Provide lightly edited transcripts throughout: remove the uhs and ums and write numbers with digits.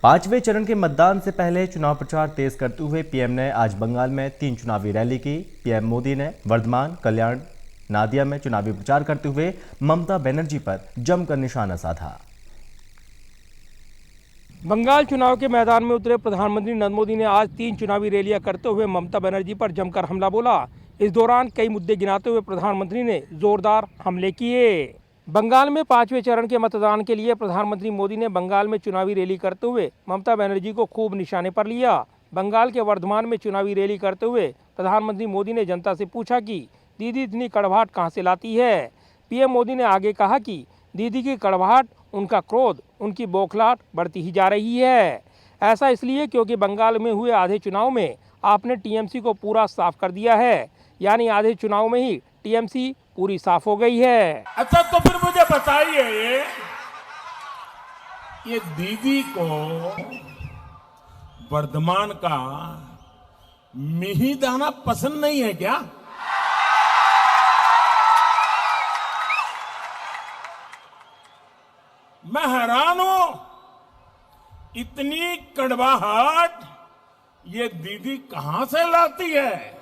पांचवें चरण के मतदान से पहले चुनाव प्रचार तेज करते हुए पीएम ने आज बंगाल में 3 चुनावी रैली की। पीएम मोदी ने वर्धमान, कल्याण, नादिया में चुनावी प्रचार करते हुए ममता बनर्जी पर जमकर निशाना साधा। बंगाल चुनाव के मैदान में उतरे प्रधानमंत्री नरेंद्र मोदी ने आज 3 चुनावी रैलियां करते हुए ममता बनर्जी पर जमकर हमला बोला। इस दौरान कई मुद्दे गिनाते हुए प्रधानमंत्री ने जोरदार हमले किए। बंगाल में 5वें चरण के मतदान के लिए प्रधानमंत्री मोदी ने बंगाल में चुनावी रैली करते हुए ममता बनर्जी को खूब निशाने पर लिया। बंगाल के वर्धमान में चुनावी रैली करते हुए प्रधानमंत्री मोदी ने जनता से पूछा कि दीदी इतनी कड़वाहट कहाँ से लाती है। पीएम मोदी ने आगे कहा कि दीदी की कड़वाहट, उनका क्रोध, उनकी बौखलाहट बढ़ती ही जा रही है। ऐसा इसलिए क्योंकि बंगाल में हुए आधे चुनाव में आपने टीएमसी को पूरा साफ कर दिया है, यानी आधे चुनाव में ही टीएमसी पूरी साफ हो गई है। अच्छा, तो फिर मुझे बताइए, ये दीदी को वर्धमान का मिहिदाना पसंद नहीं है क्या? मैं हैरान हूं, इतनी कड़वाहट ये दीदी कहां से लाती है।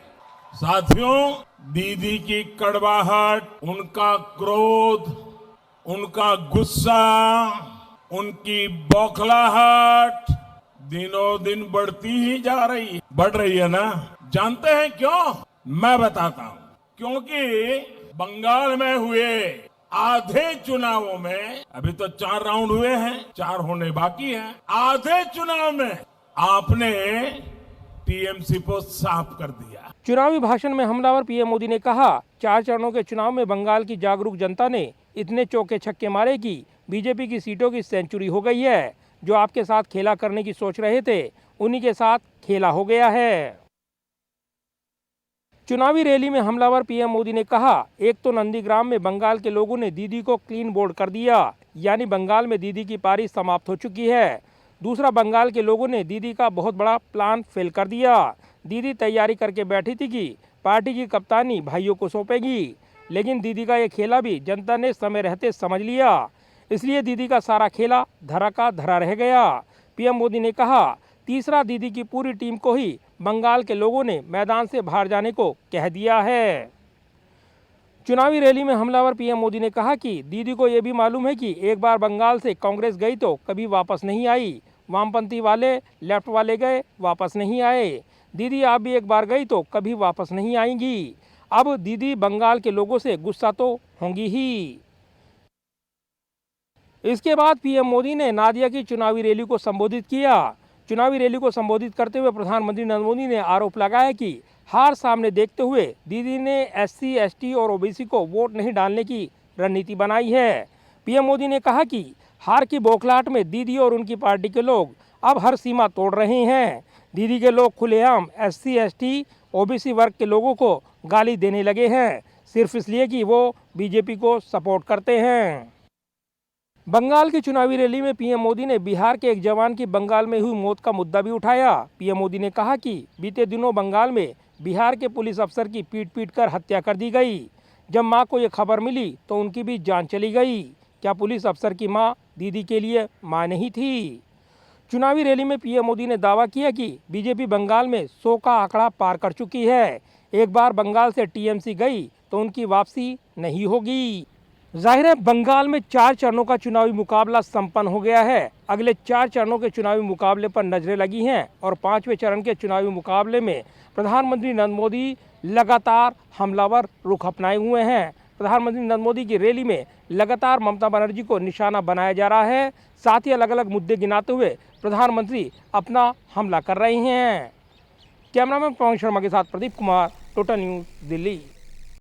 साथियों, दीदी की कड़वाहट, उनका क्रोध, उनका गुस्सा, उनकी बौखलाहट दिनों दिन बढ़ती ही जा रही है। बढ़ रही है ना? जानते हैं क्यों? मैं बताता हूं। क्योंकि बंगाल में हुए आधे चुनावों में, अभी तो 4 राउंड हुए हैं, 4 होने बाकी हैं। आधे चुनाव में आपने टीएमसी को साफ कर दिया। चुनावी भाषण में हमलावर पीएम मोदी ने कहा, 4 चरणों के चुनाव में बंगाल की जागरूक जनता ने इतने चौके छक्के मारे कि बीजेपी की सीटों की सेंचुरी हो गई है। जो आपके साथ खेला करने की सोच रहे थे, उन्हीं के साथ खेला हो गया है। चुनावी रैली में हमलावर पीएम मोदी ने कहा, एक तो नंदीग्राम में बंगाल के लोगों ने दीदी को क्लीन बोल्ड कर दिया, यानी बंगाल में दीदी की पारी समाप्त हो चुकी है। दूसरा, बंगाल के लोगों ने दीदी का बहुत बड़ा प्लान फेल कर दिया। दीदी तैयारी करके बैठी थी कि पार्टी की कप्तानी भाइयों को सौंपेगी, लेकिन दीदी का ये खेला भी जनता ने समय रहते समझ लिया। इसलिए दीदी का सारा खेला धरा का धरा रह गया। पीएम मोदी ने कहा, तीसरा, दीदी की पूरी टीम को ही बंगाल के लोगों ने मैदान से बाहर जाने को कह दिया है। चुनावी रैली में हमलावर पीएम मोदी ने कहा कि दीदी को यह भी मालूम है कि एक बार बंगाल से कांग्रेस गई तो कभी वापस नहीं आई। वामपंथी वाले, लेफ्ट वाले गए, वापस नहीं आए। दीदी आप भी एक बार गई तो कभी वापस नहीं आएंगी। अब दीदी बंगाल के लोगों से गुस्सा तो होंगी ही। इसके बाद पीएम मोदी ने नादिया की चुनावी रैली को संबोधित किया। चुनावी रैली को संबोधित करते हुए प्रधानमंत्री नरेंद्र मोदी ने आरोप लगाया कि हार सामने देखते हुए दीदी ने एससी, एसटी और ओबीसी को वोट नहीं डालने की रणनीति बनाई है। पीएम मोदी ने कहा कि हार की बौखलाहट में दीदी और उनकी पार्टी के लोग अब हर सीमा तोड़ रहे हैं। दीदी के लोग खुलेआम एससी, एसटी, ओबीसी वर्ग के लोगों को गाली देने लगे हैं, सिर्फ इसलिए कि वो बीजेपी को सपोर्ट करते हैं। बंगाल की चुनावी रैली में पीएम मोदी ने बिहार के एक जवान की बंगाल में हुई मौत का मुद्दा भी उठाया। पीएम मोदी ने कहा कि बीते दिनों बंगाल में बिहार के पुलिस अफसर की पीट कर हत्या कर दी गई। जब मां को ये खबर मिली तो उनकी भी जान चली गई। क्या पुलिस अफसर की मां दीदी के लिए मां नहीं थी? चुनावी रैली में पीएम मोदी ने दावा किया कि बीजेपी बंगाल में 100 का आंकड़ा पार कर चुकी है। एक बार बंगाल से टीएमसी गई तो उनकी वापसी नहीं होगी। जाहिर है, बंगाल में 4 चरणों का चुनावी मुकाबला संपन्न हो गया है। अगले 4 चरणों के चुनावी मुकाबले पर नजरें लगी हैं और 5वें चरण के चुनावी मुकाबले में प्रधानमंत्री नरेंद्र मोदी लगातार हमलावर रुख अपनाए हुए हैं। प्रधानमंत्री नरेंद्र मोदी की रैली में लगातार ममता बनर्जी को निशाना बनाया जा रहा है। साथ ही अलग अलग मुद्दे गिनाते हुए प्रधानमंत्री अपना हमला कर रहे हैं। कैमरामैन पवन शर्मा के साथ प्रदीप कुमार, टोटल न्यूज़, दिल्ली।